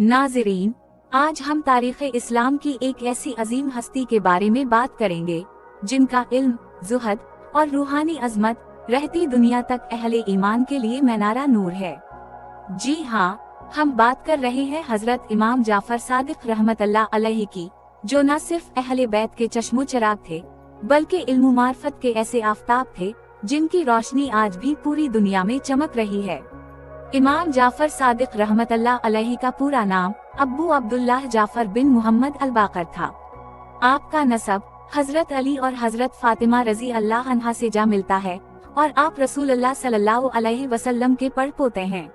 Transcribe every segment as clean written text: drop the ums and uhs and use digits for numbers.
नाज़रीन, आज हम तारीख़ इस्लाम की एक ऐसी अजीम हस्ती के बारे में बात करेंगे जिनका इल्म, ज़ुहद और रूहानी अज़मत रहती दुनिया तक अहले ईमान के लिए मीनारा नूर है। जी हाँ, हम बात कर रहे हैं हजरत इमाम जाफर सादिक रहमतुल्लाह अलैहि की, जो न सिर्फ अहले बैत के चश्मो चिराग थे बल्कि इल्म मार्फत के ऐसे आफताब थे जिनकी रोशनी आज भी पूरी दुनिया में चमक रही है। इमाम जाफर सादिक रहमतुल्लाह अलैहि का पूरा नाम अब्बू अब्दुल्लाह जाफर बिन मोहम्मद अल बाकर था। आपका नसब हजरत अली और हजरत फातिमा रजी अल्लाह अन्हा से जा मिलता है और आप रसूलुल्लाह सल्लल्लाहु अलैहि वसल्लम के पड़पोते हैं।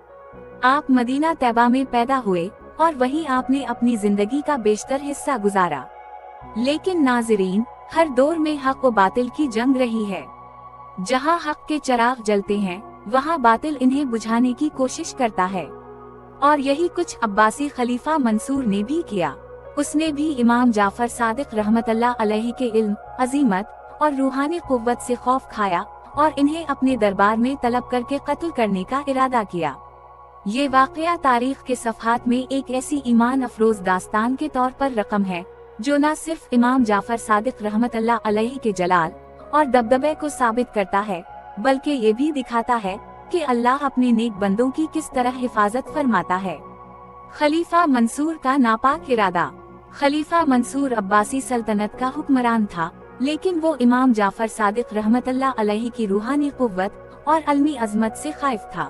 आप मदीना तैबा में पैदा हुए और वहीं आपने अपनी जिंदगी का बेशतर हिस्सा गुजारा। लेकिन नाज़रीन, हर दौर में हक व बातिल की जंग रही है। जहां हक के चिराग जलते हैं वहां बातिल इन्हें बुझाने की कोशिश करता है, और यही कुछ अब्बासी खलीफा मंसूर ने भी किया। उसने भी इमाम जाफर सादिक रहमतुल्लाह अलैहि के इल्म, अजीमत और रूहानी कुव्वत से खौफ खाया और इन्हें अपने दरबार में तलब करके कत्ल करने का इरादा किया। ये वाक़या तारीख के सफ़हात में एक ऐसी ईमान अफरोज दास्तान के तौर पर रकम है जो न सिर्फ इमाम जाफर सादिक रहमतुल्लाह अलैहि के जलाल और दबदबे को साबित करता है, बल्कि ये भी दिखाता है कि अल्लाह अपने नेक बंदों की किस तरह हिफाजत फरमाता है। खलीफा मंसूर का नापाक इरादा। खलीफा मंसूर अब्बासी सल्तनत का हुक्मरान था, लेकिन वो इमाम जाफर सादिक रहमतुल्लाह अलैहि की रूहानी कुव्वत और अलमी अजमत से खाइफ था।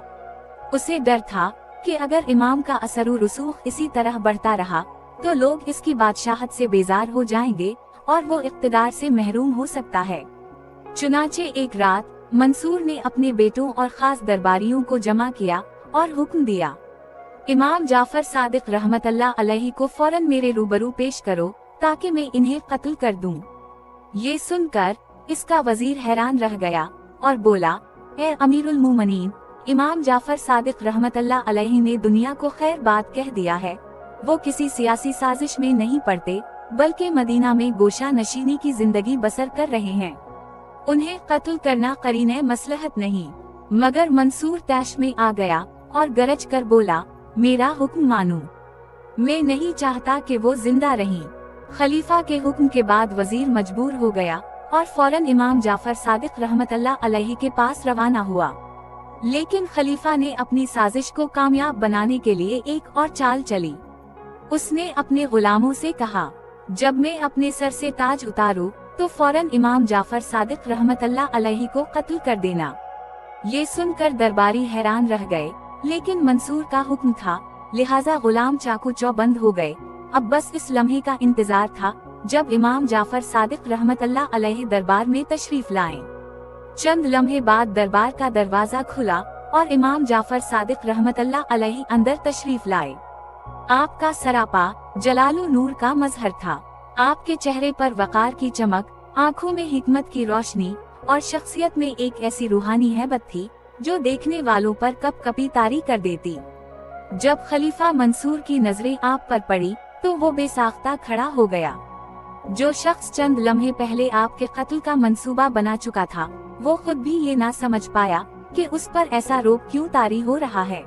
उसे डर था कि अगर इमाम का असर व रसूख इसी तरह बढ़ता रहा तो लोग इसकी बादशाहत से बेजार हो जाएंगे और वो इक़्तिदार से महरूम हो सकता है। चुनाचे एक रात मंसूर ने अपने बेटों और खास दरबारियों को जमा किया और हुक्म दिया, इमाम जाफर सादिक रहमतुल्लाह अलैहि को फौरन मेरे रूबरू पेश करो ताकि मैं इन्हें कत्ल कर दूं। ये सुनकर इसका वजीर हैरान रह गया और बोला, ए अमीरुल मोमिनीन, इमाम जाफर सादिक रहमतुल्लाह अलैहि ने दुनिया को खैर बात कह दिया है। वो किसी सियासी साजिश में नहीं पड़ते बल्कि मदीना में गोशा नशीनी की जिंदगी बसर कर रहे हैं। उन्हें कत्ल करना करीने मसलहत नहीं। मगर मंसूर तैश में आ गया और गरज कर बोला, मेरा हुक्म मानो, मैं नहीं चाहता कि वो जिंदा रहें। खलीफा के हुक्म के बाद वजीर मजबूर हो गया और फौरन इमाम जाफर सादिक रहमतुल्लाह अलैहि के पास रवाना हुआ। लेकिन खलीफा ने अपनी साजिश को कामयाब बनाने के लिए एक और चाल चली। उसने अपने गुलामों से कहा, जब मैं अपने सर से ताज उतारूं तो फौरन इमाम जाफर सादिक रहमतुल्लाह अलैहि को कत्ल कर देना। ये सुनकर दरबारी हैरान रह गए, लेकिन मंसूर का हुक्म था, लिहाजा गुलाम चाकू चौबंद हो गए। अब बस इस लम्हे का इंतजार था जब इमाम जाफर सादिक रहमतुल्लाह अलैहि दरबार में तशरीफ लाएं। चंद लम्हे बाद दरबार का दरवाजा खुला और इमाम जाफर सादिक रहमतुल्लाह अलैहि अंदर तशरीफ लाए। आपका सरापा जलालो नूर का मजहर था। आपके चेहरे पर वकार की चमक, आँखों में हिकमत की रोशनी और शख्सियत में एक ऐसी रूहानी हैबत थी जो देखने वालों पर कपकपी तारी कर देती। जब खलीफा मंसूर की नजरें आप पर पड़ी तो वो बेसाख्ता खड़ा हो गया। जो शख्स चंद लम्हे पहले आपके कत्ल का मंसूबा बना चुका था, वो खुद भी ये ना समझ पाया कि उस पर ऐसा रोब क्यों तारी हो रहा है।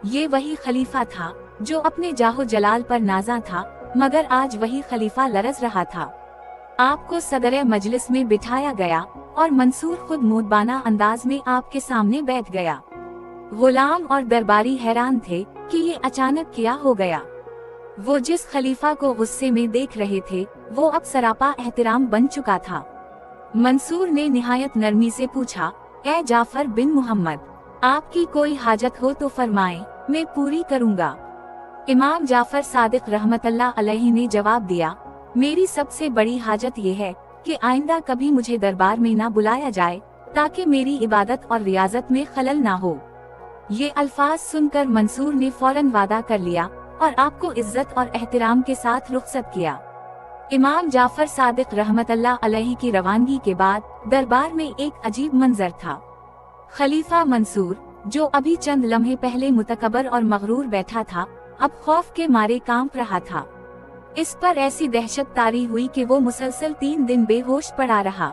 ये वही खलीफा था जो अपने जाहो जलाल पर नाज़ा था, मगर आज वही खलीफा लरज रहा था। आपको सदर मजलिस में बिठाया गया और मंसूर खुद मुद्बाना अंदाज में आपके सामने बैठ गया। गुलाम और दरबारी हैरान थे कि ये अचानक क्या हो गया। वो जिस खलीफा को गुस्से में देख रहे थे वो अब सरापा एहतराम बन चुका था। मंसूर ने निहायत नरमी से पूछा, ए जाफर बिन मोहम्मद, आपकी कोई हाजत हो तो फरमाएं, मैं पूरी करूँगा। इमाम जाफर सादिक रहमतुल्लाह अलैहि ने जवाब दिया, मेरी सबसे बड़ी हाजत ये है कि आइंदा कभी मुझे दरबार में ना बुलाया जाए ताकि मेरी इबादत और रियाजत में खलल ना हो। ये अल्फाज सुनकर मंसूर ने फौरन वादा कर लिया और आपको इज्जत और एहतराम के साथ रुखसत किया। इमाम जाफर सादिक रहमतुल्लाह अलैहि की रवानगी के बाद दरबार में एक अजीब मंजर था। खलीफा मंसूर, जो अभी चंद लम्हे पहले मुतकबर और मगरूर बैठा था, अब खौफ के मारे कांप रहा था। इस पर ऐसी दहशत तारी हुई कि वो मुसलसल 3 दिन बेहोश पड़ा रहा।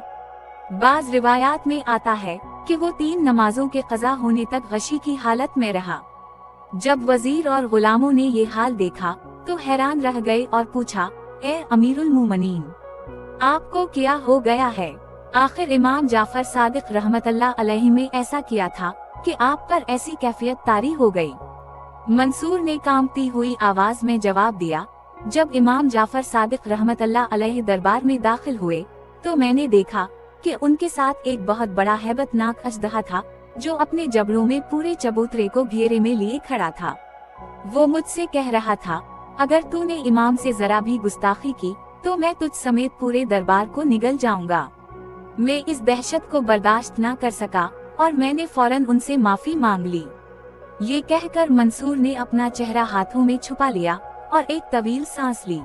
बाज रिवायात में आता है कि वो 3 नमाजों के कज़ा होने तक गशी की हालत में रहा। जब वजीर और गुलामों ने ये हाल देखा तो हैरान रह गए और पूछा, ए अमीरुल मोमिनीन, आपको क्या हो गया है? आखिर इमाम जाफर सादिक रहमतुल्लाह अलैहि में ऐसा किया था कि आप पर ऐसी कैफियत तारी हो गई? मंसूर ने कांपती हुई आवाज में जवाब दिया, जब इमाम जाफर सादिक रहमतुल्लाह अलैहि दरबार में दाखिल हुए तो मैंने देखा कि उनके साथ एक बहुत बड़ा हैबतनाक अजदहा था जो अपने जबड़ों में पूरे चबूतरे को घेरे में लिए खड़ा था। वो मुझसे कह रहा था, अगर तूने इमाम से जरा भी गुस्ताखी की तो मैं तुझ समेत पूरे दरबार को निगल जाऊंगा। मैं इस दहशत को बर्दाश्त न कर सका और मैंने फौरन उनसे माफी मांग ली। ये कहकर मंसूर ने अपना चेहरा हाथों में छुपा लिया और एक तवील सांस ली।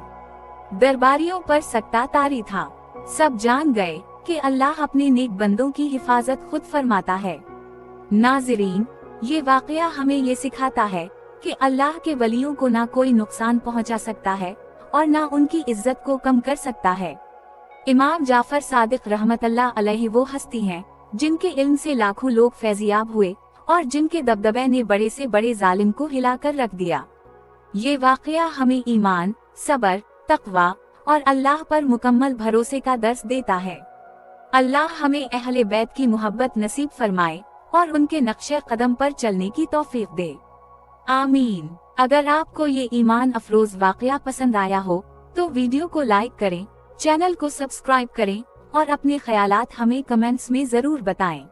दरबारियों पर सख्ता तारी था। सब जान गए कि अल्लाह अपने नेक बंदों की हिफाजत खुद फरमाता है। नाज़रीन, ये वाकया हमें ये सिखाता है कि अल्लाह के वलियों को ना कोई नुकसान पहुंचा सकता है और ना उनकी इज्जत को कम कर सकता है। इमाम जाफर सादिक रहमतुल्लाह अलैहि वो हस्ती हैं जिनके इल्म से लाखों लोग फैजियाब हुए और जिनके दबदबे ने बड़े से बड़े जालिम को हिलाकर रख दिया। ये वाकया हमें ईमान, सब्र, तक़वा और अल्लाह पर मुकम्मल भरोसे का दर्स देता है। अल्लाह हमें अहले बैत की मोहब्बत नसीब फरमाए और उनके नक्शे कदम पर चलने की तौफीक दे। आमीन। अगर आपको ये ईमान अफरोज वाकया पसंद आया हो तो वीडियो को लाइक करें, चैनल को सब्सक्राइब करें और अपने ख्यालात हमें कमेंट्स में जरूर बताएं।